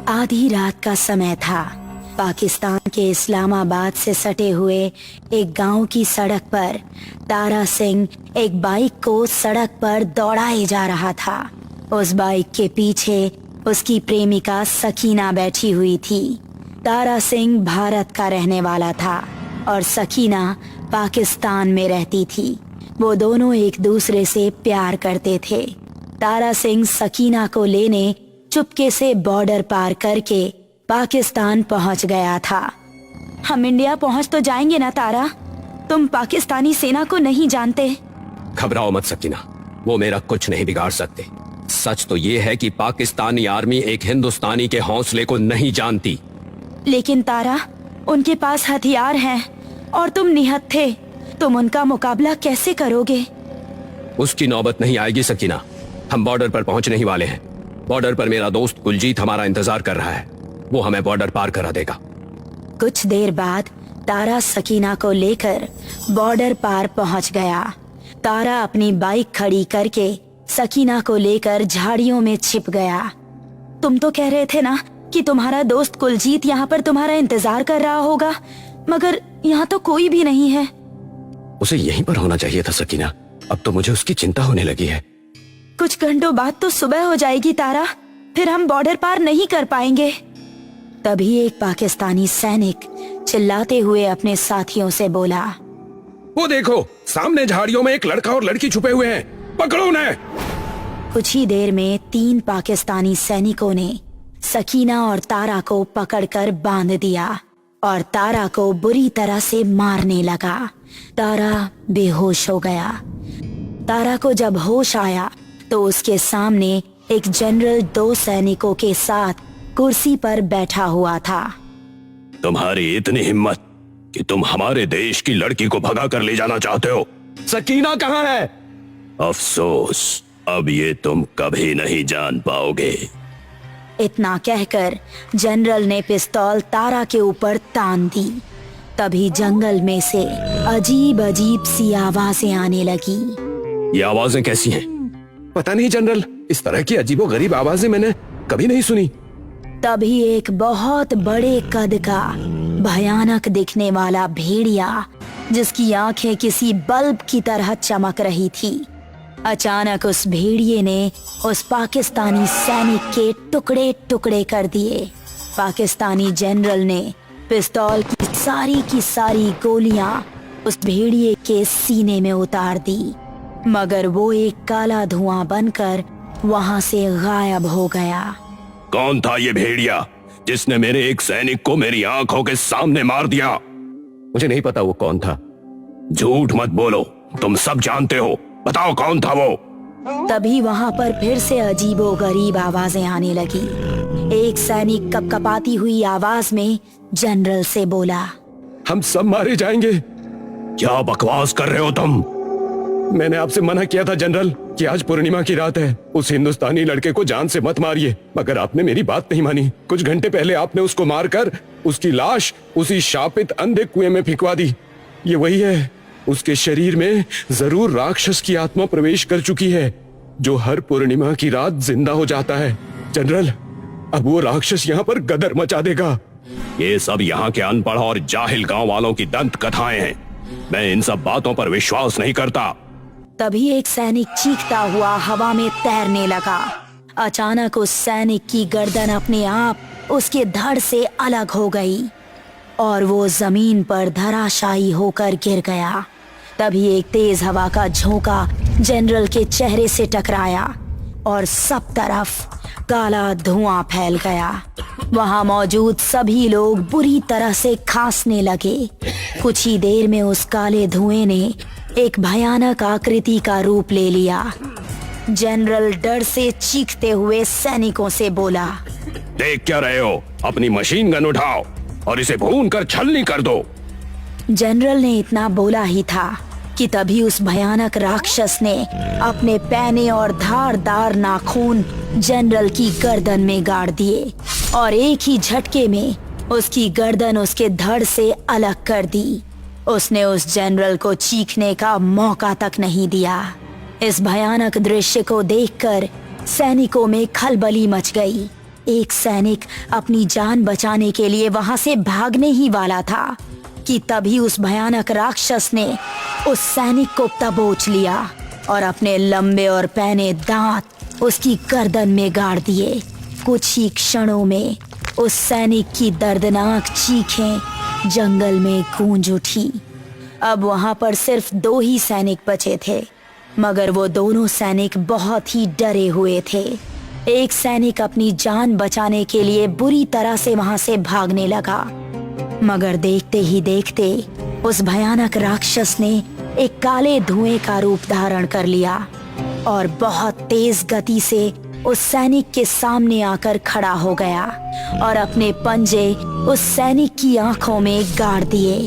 आधी रात का समय था। पाकिस्तान के इस्लामाबाद से सटे हुए एक गांव की सड़क पर तारा सिंह एक बाइक को सड़क पर दौड़ाए जा रहा था। उस बाइक के पीछे उसकी प्रेमिका सकीना बैठी हुई थी। तारा सिंह भारत का रहने वाला था और सकीना पाकिस्तान में रहती थी। वो दोनों एक दूसरे से प्यार करते थे। तारा सिंह सकीना को लेने चुपके से बॉर्डर पार करके पाकिस्तान पहुंच गया था। हम इंडिया पहुंच तो जाएंगे ना तारा? तुम पाकिस्तानी सेना को नहीं जानते। घबराओ मत सकीना, वो मेरा कुछ नहीं बिगाड़ सकते। सच तो ये है कि पाकिस्तानी आर्मी एक हिंदुस्तानी के हौसले को नहीं जानती। लेकिन तारा, उनके पास हथियार हैं और तुम निहत्थ थे। तुम उनका मुकाबला कैसे करोगे? उसकी नौबत नहीं आएगी सकीना। हम बॉर्डर पर पहुंचने ही वाले हैं। बॉर्डर पर मेरा दोस्त कुलजीत हमारा इंतजार कर रहा है। वो हमें बॉर्डर पार करा देगा। कुछ देर बाद तारा सकीना को लेकर बॉर्डर पार पहुंच गया। तारा अपनी बाइक खड़ी करके सकीना को लेकर झाड़ियों में छिप गया। तुम तो कह रहे थे ना कि तुम्हारा दोस्त कुलजीत यहाँ पर तुम्हारा इंतजार कर रहा होगा, मगर यहाँ तो कोई भी नहीं है। उसे यहीं पर होना चाहिए था सकीना। अब तो मुझे उसकी चिंता होने लगी है। कुछ घंटों बाद तो सुबह हो जाएगी तारा, फिर हम बॉर्डर पार नहीं कर पाएंगे। तभी एक पाकिस्तानी सैनिक चिल्लाते हुए अपने साथियों से बोला, वो देखो, सामने झाड़ियों में एक लड़का और लड़की छुपे हुए हैं, पकड़ो उन्हें। कुछ ही देर में 3 पाकिस्तानी सैनिकों ने सकीना और तारा को पकड़कर बांध दिया और तारा को बुरी तरह से मारने लगा। तारा बेहोश हो गया। तारा को जब होश आया तो उसके सामने एक जनरल 2 सैनिकों के साथ कुर्सी पर बैठा हुआ था। तुम्हारी इतनी हिम्मत कि तुम हमारे देश की लड़की को भगा कर ले जाना चाहते हो। सकीना कहाँ है? अफसोस, अब ये तुम कभी नहीं जान पाओगे। इतना कहकर जनरल ने पिस्तौल तारा के ऊपर तान दी। तभी जंगल में से अजीब अजीब सी आवाजें आने लगी। ये आवाजें कैसी हैं? पता नहीं जनरल, इस तरह की अजीबोगरीब आवाजें मैंने कभी नहीं सुनी। तभी एक बहुत बड़े कद का भयानक दिखने वाला भेड़िया, जिसकी आंखें किसी बल्ब की तरह चमक रही थी, अचानक उस भेड़िए ने उस पाकिस्तानी सैनिक के टुकड़े टुकड़े कर दिए। पाकिस्तानी जनरल ने पिस्तौल की सारी गोलियां उस भेड़िए के सीने में उतार दी, मगर वो एक काला धुआं बनकर वहां से गायब हो गया। कौन था ये भेड़िया जिसने मेरे एक सैनिक को मेरी आंखों के सामने मार दिया? मुझे नहीं पता वो कौन था। झूठ मत बोलो, तुम सब जानते हो। बताओ कौन था वो? तभी वहां पर फिर से अजीबोगरीब आवाजें आने लगी। एक सैनिक कपकपाती हुई आवाज में जनरल से बोला, हम सब मारे जाएंगे। क्या बकवास कर रहे हो तुम? मैंने आपसे मना किया था जनरल कि आज पूर्णिमा की रात है, उस हिंदुस्तानी लड़के को जान से मत मारिए, मगर आपने मेरी बात नहीं मानी। कुछ घंटे पहले आपने उसको मारकर उसकी लाश उसी शापित अंधे कुएं में फेंकवा दी। ये वही है। उसके शरीर में जरूर राक्षस की आत्मा प्रवेश कर चुकी है, जो हर पूर्णिमा की रात जिंदा हो जाता है। जनरल, अब वो राक्षस यहाँ पर गदर मचा देगा। ये सब यहाँ के अनपढ़ और जाहिल गांव वालों की दंत कथाएं हैं। मैं इन सब बातों पर विश्वास नहीं करता। तभी एक सैनिक चीखता हुआ हवा में तैरने लगा। अचानक उस सैनिक की गर्दन अपने आप उसके धड़ से अलग हो गई और वो जमीन पर धराशायी होकर गिर गया। तभी एक तेज हवा का झोंका जनरल के चेहरे से टकराया और सब तरफ काला धुआं फैल गया। वहां मौजूद सभी लोग बुरी तरह से खांसने लगे। कुछ ही देर में उस काले धुएं ने एक भयानक आकृति का रूप ले लिया। जनरल डर से चीखते हुए सैनिकों से बोला, देख क्या रहे हो? अपनी मशीन गन उठाओ और इसे भून कर छलनी कर दो। जनरल ने इतना बोला ही था कि तभी उस भयानक राक्षस ने अपने पैने और धारदार नाखून जनरल की गर्दन में गाड़ दिए और एक ही झटके में उसकी गर्दन उसके धड़ से अलग कर दी। उसने उस जनरल को चीखने का मौका तक नहीं दिया। इस भयानक दृश्य को देखकर सैनिकों में खलबली मच गई। एक सैनिक अपनी जान बचाने के लिए वहां से भागने ही वाला था कि तभी उस भयानक राक्षस ने उस सैनिक को दबोच लिया और अपने लंबे और पैने दांत उसकी गर्दन में गाड़ दिए। कुछ ही क्षणों में उस सैनिक की दर्दनाक चीखें जंगल में गूंज उठी। अब वहां पर सिर्फ 2 ही सैनिक बचे थे, मगर वो दोनों सैनिक बहुत ही डरे हुए थे। एक सैनिक अपनी जान बचाने के लिए बुरी तरह से वहां से भागने लगा, मगर देखते ही देखते उस भयानक राक्षस ने एक काले धुएं का रूप धारण कर लिया और बहुत तेज गति से उस सैनिक के सामने आकर खड़ा हो गया और अपने पंजे उस सैनिक की आंखों में गाड़ दिए।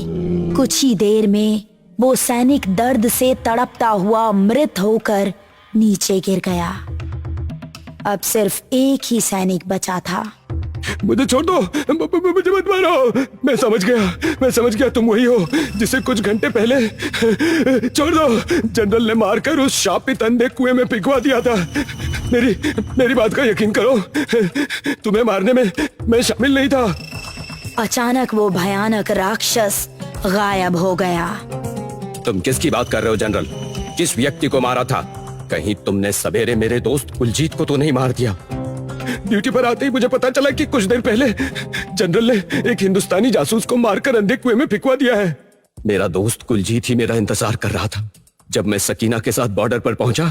कुछ ही देर में वो सैनिक दर्द से तड़पता हुआ मृत होकर नीचे गिर गया। अब सिर्फ एक ही सैनिक बचा था। मुझे छोड़ दो, मुझे मत मारो। मैं समझ गया तुम वही हो जिसे कुछ घंटे पहले छोड़ दो जनरल ने मारकर उस शापित अंधे कुएं में पिघवा दिया था। मेरी बात का यकीन करो, तुम्हें मारने में मैं शामिल नहीं था। अचानक वो भयानक राक्षस गायब हो गया। तुम किसकी बात कर रहे हो जनरल? किस व्यक्ति को मारा था? कहीं तुमने सवेरे मेरे दोस्त कुलजीत को तो नहीं मार दिया? ड्यूटी पर आते ही मुझे पता चला कि कुछ देर पहले जनरल ने एक हिंदुस्तानी जासूस को मारकर अंधे कुएं में फिकवा दिया है। मेरा दोस्त कुलजीत ही मेरा इंतजार कर रहा था। जब मैं सकीना के साथ बॉर्डर पर पहुंचा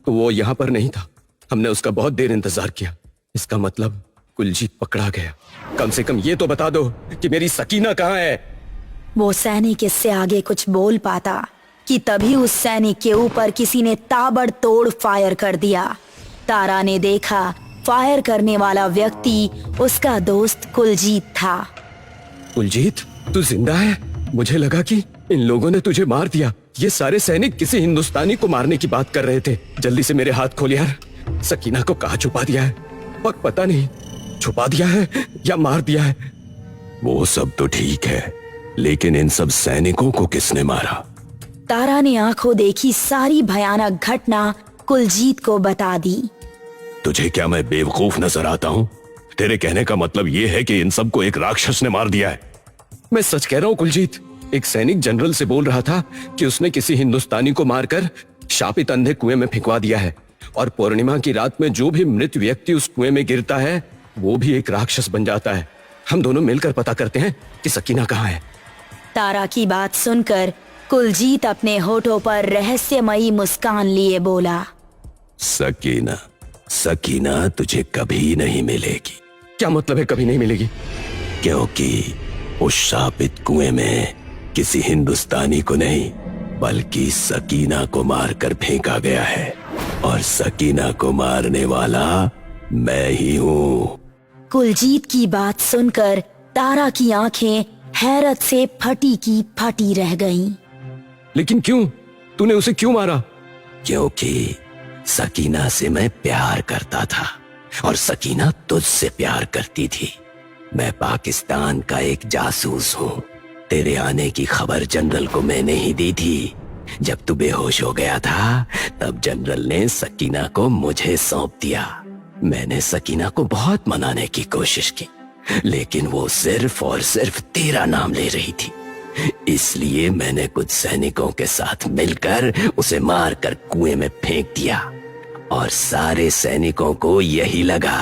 तो वो यहाँ पर नहीं था। हमने उसका बहुत देर इंतजार किया। इसका मतलब कुलजीत पकड़ा गया। कम से कम ये तो बता दो कि मेरी सकीना कहाँ है? वो सैनिक इससे आगे कुछ बोल पाता कि तभी उस सैनिक के ऊपर किसी ने ताबड़तोड़ फायर कर दिया। तारा ने देखा फायर करने वाला व्यक्ति उसका दोस्त कुलजीत था। कुलजीत, तू जिंदा है? मुझे लगा कि इन लोगों ने तुझे मार दिया। ये सारे सैनिक किसी हिंदुस्तानी को मारने की बात कर रहे थे। जल्दी से मेरे हाथ खोल यार। सकीना को कहाँ छुपा दिया है? और पता नहीं छुपा दिया है या मार दिया है। वो सब तो ठीक है, लेकिन इन सब सैनिकों को किसने मारा? तारा ने आंखों देखी सारी भयानक घटना कुलजीत को बता दी। तुझे क्या मैं बेवकूफ नजर आता हूँ? तेरे कहने का मतलब ये है कि इन सबको एक राक्षस ने मार दिया है? मैं सच कह रहा हूँ कुलजीत। एक सैनिक जनरल से बोल रहा था कि उसने किसी हिंदुस्तानी को मारकर शापित अंधे कुएं में फिकवा दिया है और पूर्णिमा की रात में जो भी मृत व्यक्ति उस कुएं में गिरता है वो भी एक राक्षस बन जाता है। हम दोनों मिलकर पता करते हैं कि सकीना कहाँ है। तारा की बात सुनकर कुलजीत अपने होठों पर रहस्यमयी मुस्कान लिए बोला, सकीना तुझे कभी नहीं मिलेगी। क्या मतलब है कभी नहीं मिलेगी? क्योंकि उस शापित कुएं में किसी हिंदुस्तानी को नहीं बल्कि सकीना को मारकर फेंका गया है और सकीना को मारने वाला मैं ही हूँ। कुलजीत की बात सुनकर तारा की आंखें हैरत से फटी की फटी रह गईं। लेकिन क्यों? तूने उसे क्यों मारा? क्योंकि सकीना से मैं प्यार करता था और सकीना तुझसे प्यार करती थी। मैं पाकिस्तान का एक जासूस हूँ। तेरे आने की खबर जनरल को मैंने ही दी थी। जब तू बेहोश हो गया था तब जनरल ने सकीना को मुझे सौंप दिया। मैंने सकीना को बहुत मनाने की कोशिश की, लेकिन वो सिर्फ और सिर्फ तेरा नाम ले रही थी। इसलिए मैंने कुछ सैनिकों के साथ मिलकर उसे मारकर कुएं में फेंक दिया और सारे सैनिकों को यही लगा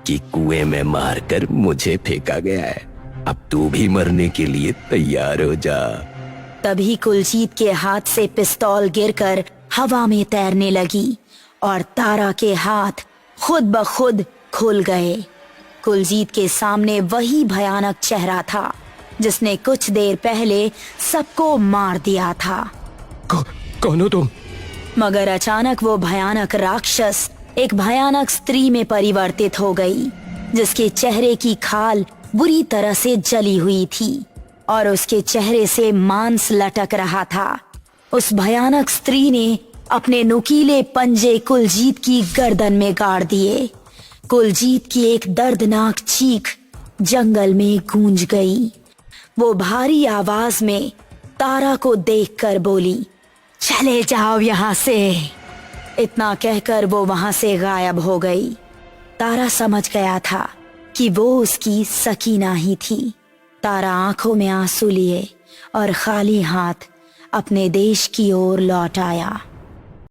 कि कुएं में मारकर मुझे फेंका गया है। अब तू भी मरने के लिए तैयार हो जा। तभी कुलजीत के हाथ से पिस्तौल गिरकर हवा में तैरने लगी और तारा के हाथ खुद ब खुद खुल गए। कुलजीत के सामने वही भयानक चेहरा था जिसने कुछ देर पहले सबको मार दिया था। कौन हो तुम? मगर अचानक वो भयानक राक्षस एक भयानक स्त्री में परिवर्तित हो गई, जिसके चेहरे की खाल बुरी तरह से जली हुई थी और उसके चेहरे से मांस लटक रहा था। उस भयानक स्त्री ने अपने नुकीले पंजे कुलजीत की गर्दन में गाड़ दिए। कुलजीत की एक दर्दनाक चीख जंगल में गूंज गई। वो भारी आवाज में तारा को देखकर बोली, चले जाओ यहाँ से। इतना कहकर वो वहां से गायब हो गई। तारा समझ गया था कि वो उसकी सकीना ही थी। तारा आंखों में आंसू लिए और खाली हाथ अपने देश की ओर लौट आया।